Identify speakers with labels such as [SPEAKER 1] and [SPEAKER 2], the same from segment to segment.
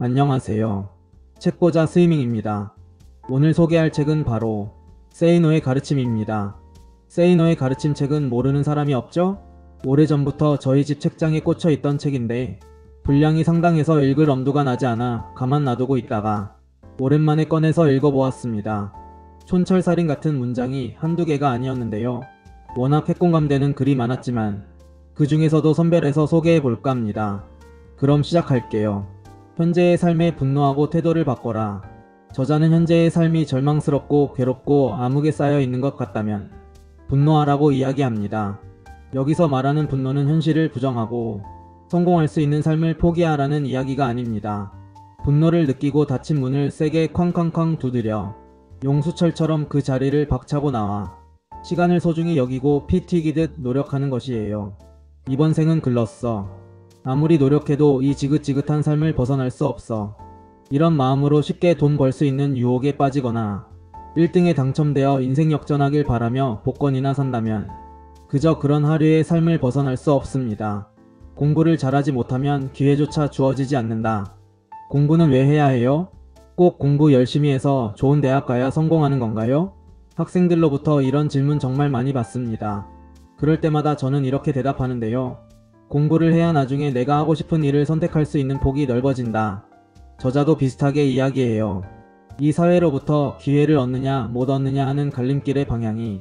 [SPEAKER 1] 안녕하세요. 책보자 스이밍입니다. 오늘 소개할 책은 바로 세이노의 가르침입니다. 세이노의 가르침 책은 모르는 사람이 없죠? 오래전부터 저희 집 책장에 꽂혀 있던 책인데 분량이 상당해서 읽을 엄두가 나지 않아 가만 놔두고 있다가 오랜만에 꺼내서 읽어보았습니다. 촌철살인 같은 문장이 한두 개가 아니었는데요. 워낙 핵공감되는 글이 많았지만 그 중에서도 선별해서 소개해볼까 합니다. 그럼 시작할게요. 현재의 삶에 분노하고 태도를 바꿔라. 저자는 현재의 삶이 절망스럽고 괴롭고 암흑에 쌓여 있는 것 같다면 분노하라고 이야기합니다. 여기서 말하는 분노는 현실을 부정하고 성공할 수 있는 삶을 포기하라는 이야기가 아닙니다. 분노를 느끼고 닫힌 문을 세게 쾅쾅쾅 두드려 용수철처럼 그 자리를 박차고 나와 시간을 소중히 여기고 피 튀기듯 노력하는 것이에요. 이번 생은 글렀어. 아무리 노력해도 이 지긋지긋한 삶을 벗어날 수 없어. 이런 마음으로 쉽게 돈 벌 수 있는 유혹에 빠지거나 1등에 당첨되어 인생 역전하길 바라며 복권이나 산다면 그저 그런 하류의 삶을 벗어날 수 없습니다. 공부를 잘하지 못하면 기회조차 주어지지 않는다. 공부는 왜 해야 해요? 꼭 공부 열심히 해서 좋은 대학 가야 성공하는 건가요? 학생들로부터 이런 질문 정말 많이 받습니다. 그럴 때마다 저는 이렇게 대답하는데요. 공부를 해야 나중에 내가 하고 싶은 일을 선택할 수 있는 폭이 넓어진다. 저자도 비슷하게 이야기해요. 이 사회로부터 기회를 얻느냐 못 얻느냐 하는 갈림길의 방향이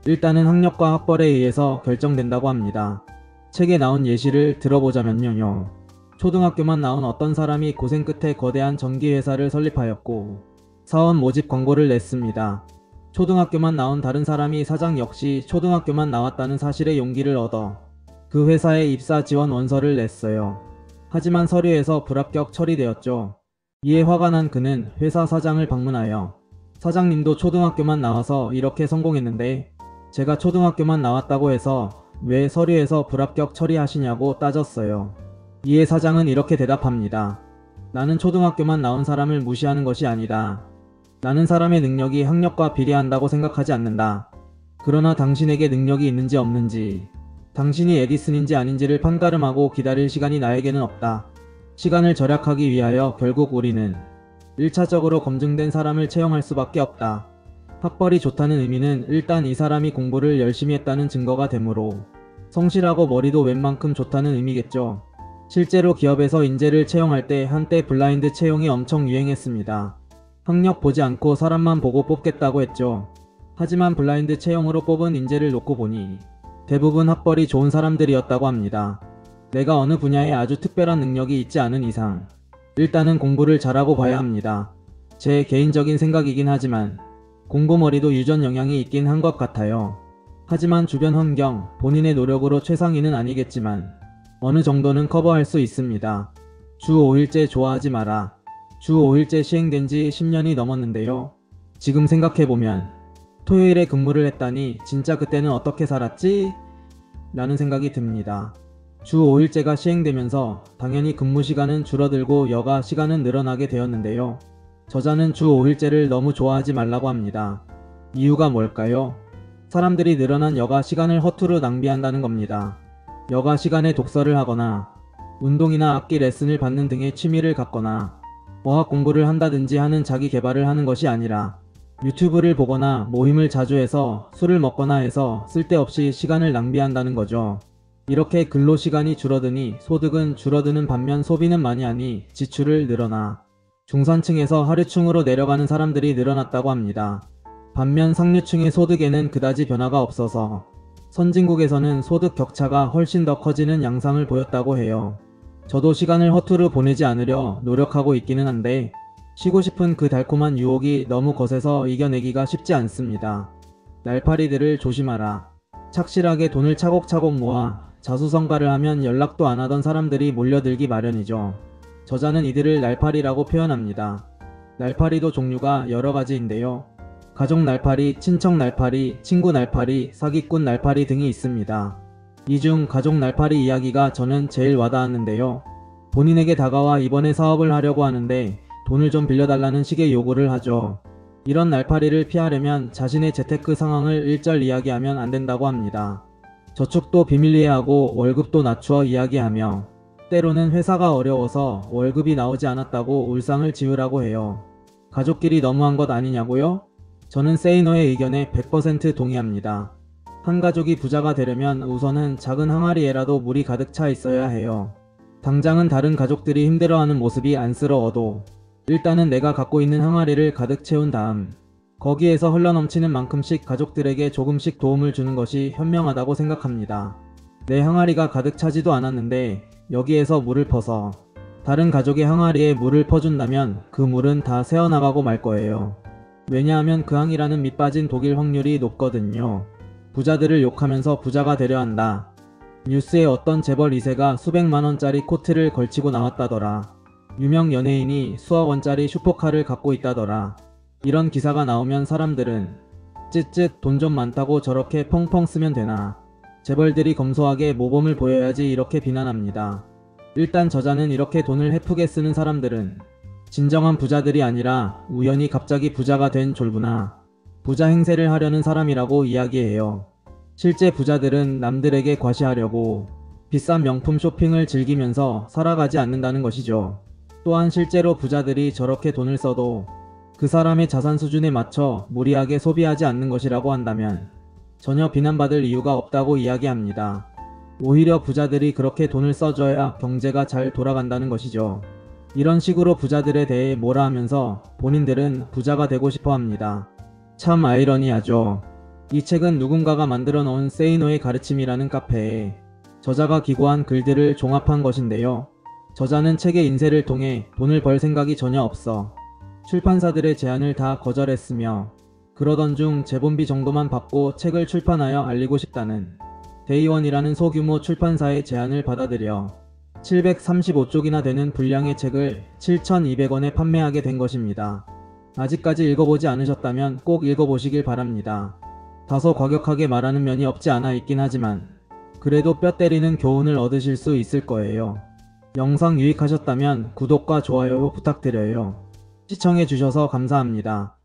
[SPEAKER 1] 일단은 학력과 학벌에 의해서 결정된다고 합니다. 책에 나온 예시를 들어보자면요. 초등학교만 나온 어떤 사람이 고생 끝에 거대한 전기회사를 설립하였고 사원 모집 광고를 냈습니다. 초등학교만 나온 다른 사람이 사장 역시 초등학교만 나왔다는 사실에 용기를 얻어 그 회사에 입사 지원 원서를 냈어요. 하지만 서류에서 불합격 처리되었죠. 이에 화가 난 그는 회사 사장을 방문하여 사장님도 초등학교만 나와서 이렇게 성공했는데 제가 초등학교만 나왔다고 해서 왜 서류에서 불합격 처리하시냐고 따졌어요. 이에 사장은 이렇게 대답합니다. 나는 초등학교만 나온 사람을 무시하는 것이 아니다. 나는 사람의 능력이 학력과 비례한다고 생각하지 않는다. 그러나 당신에게 능력이 있는지 없는지 당신이 에디슨인지 아닌지를 판가름하고 기다릴 시간이 나에게는 없다. 시간을 절약하기 위하여 결국 우리는 1차적으로 검증된 사람을 채용할 수밖에 없다. 학벌이 좋다는 의미는 일단 이 사람이 공부를 열심히 했다는 증거가 되므로 성실하고 머리도 웬만큼 좋다는 의미겠죠. 실제로 기업에서 인재를 채용할 때 한때 블라인드 채용이 엄청 유행했습니다. 학력 보지 않고 사람만 보고 뽑겠다고 했죠. 하지만 블라인드 채용으로 뽑은 인재를 놓고 보니 대부분 학벌이 좋은 사람들이었다고 합니다. 내가 어느 분야에 아주 특별한 능력이 있지 않은 이상 일단은 공부를 잘하고 봐야 합니다. 제 개인적인 생각이긴 하지만 공부머리도 유전 영향이 있긴 한 것 같아요. 하지만 주변 환경, 본인의 노력으로 최상위는 아니겠지만 어느 정도는 커버할 수 있습니다. 주 5일제 좋아하지 마라. 주 5일제 시행된 지 10년이 넘었는데요. 지금 생각해보면 토요일에 근무를 했다니 진짜 그때는 어떻게 살았지? 라는 생각이 듭니다. 주 5일제가 시행되면서 당연히 근무 시간은 줄어들고 여가 시간은 늘어나게 되었는데요. 저자는 주 5일제를 너무 좋아하지 말라고 합니다. 이유가 뭘까요? 사람들이 늘어난 여가 시간을 허투루 낭비한다는 겁니다. 여가 시간에 독서를 하거나 운동이나 악기 레슨을 받는 등의 취미를 갖거나 어학 공부를 한다든지 하는 자기 개발을 하는 것이 아니라 유튜브를 보거나 모임을 자주 해서 술을 먹거나 해서 쓸데없이 시간을 낭비한다는 거죠. 이렇게 근로 시간이 줄어드니 소득은 줄어드는 반면 소비는 많이 하니 지출을 늘어나 중산층에서 하류층으로 내려가는 사람들이 늘어났다고 합니다. 반면 상류층의 소득에는 그다지 변화가 없어서 선진국에서는 소득 격차가 훨씬 더 커지는 양상을 보였다고 해요. 저도 시간을 허투루 보내지 않으려 노력하고 있기는 한데 쉬고 싶은 그 달콤한 유혹이 너무 거세서 이겨내기가 쉽지 않습니다. 날파리들을 조심하라. 착실하게 돈을 차곡차곡 모아 자수성가를 하면 연락도 안 하던 사람들이 몰려들기 마련이죠. 저자는 이들을 날파리라고 표현합니다. 날파리도 종류가 여러 가지인데요. 가족 날파리, 친척 날파리, 친구 날파리, 사기꾼 날파리 등이 있습니다. 이 중 가족 날파리 이야기가 저는 제일 와닿았는데요. 본인에게 다가와 이번에 사업을 하려고 하는데 돈을 좀 빌려달라는 식의 요구를 하죠. 이런 날파리를 피하려면 자신의 재테크 상황을 일절 이야기하면 안 된다고 합니다. 저축도 비밀리에 하고 월급도 낮추어 이야기하며 때로는 회사가 어려워서 월급이 나오지 않았다고 울상을 지으라고 해요. 가족끼리 너무한 것 아니냐고요? 저는 세이노의 의견에 100% 동의합니다. 한 가족이 부자가 되려면 우선은 작은 항아리에라도 물이 가득 차 있어야 해요. 당장은 다른 가족들이 힘들어하는 모습이 안쓰러워도 일단은 내가 갖고 있는 항아리를 가득 채운 다음 거기에서 흘러넘치는 만큼씩 가족들에게 조금씩 도움을 주는 것이 현명하다고 생각합니다. 내 항아리가 가득 차지도 않았는데 여기에서 물을 퍼서 다른 가족의 항아리에 물을 퍼준다면 그 물은 다 새어나가고 말 거예요. 왜냐하면 그 항이라는 밑 빠진 독일 확률이 높거든요. 부자들을 욕하면서 부자가 되려 한다. 뉴스에 어떤 재벌 2세가 수백만원짜리 코트를 걸치고 나왔다더라. 유명 연예인이 수억원짜리 슈퍼카를 갖고 있다더라. 이런 기사가 나오면 사람들은 쯧쯧 돈 좀 많다고 저렇게 펑펑 쓰면 되나. 재벌들이 검소하게 모범을 보여야지 이렇게 비난합니다. 일단 저자는 이렇게 돈을 헤프게 쓰는 사람들은 진정한 부자들이 아니라 우연히 갑자기 부자가 된 졸부나 부자 행세를 하려는 사람이라고 이야기해요. 실제 부자들은 남들에게 과시하려고 비싼 명품 쇼핑을 즐기면서 살아가지 않는다는 것이죠. 또한 실제로 부자들이 저렇게 돈을 써도 그 사람의 자산 수준에 맞춰 무리하게 소비하지 않는 것이라고 한다면 전혀 비난받을 이유가 없다고 이야기합니다. 오히려 부자들이 그렇게 돈을 써줘야 경제가 잘 돌아간다는 것이죠. 이런 식으로 부자들에 대해 뭐라 하면서 본인들은 부자가 되고 싶어 합니다. 참 아이러니하죠. 이 책은 누군가가 만들어 놓은 세이노의 가르침이라는 카페에 저자가 기고한 글들을 종합한 것인데요. 저자는 책의 인쇄를 통해 돈을 벌 생각이 전혀 없어 출판사들의 제안을 다 거절했으며 그러던 중 제본비 정도만 받고 책을 출판하여 알리고 싶다는 데이원이라는 소규모 출판사의 제안을 받아들여 735쪽이나 되는 분량의 책을 7,200원에 판매하게 된 것입니다. 아직까지 읽어보지 않으셨다면 꼭 읽어보시길 바랍니다. 다소 과격하게 말하는 면이 없지 않아 있긴 하지만 그래도 뼈 때리는 교훈을 얻으실 수 있을 거예요. 영상 유익하셨다면 구독과 좋아요 부탁드려요. 시청해주셔서 감사합니다.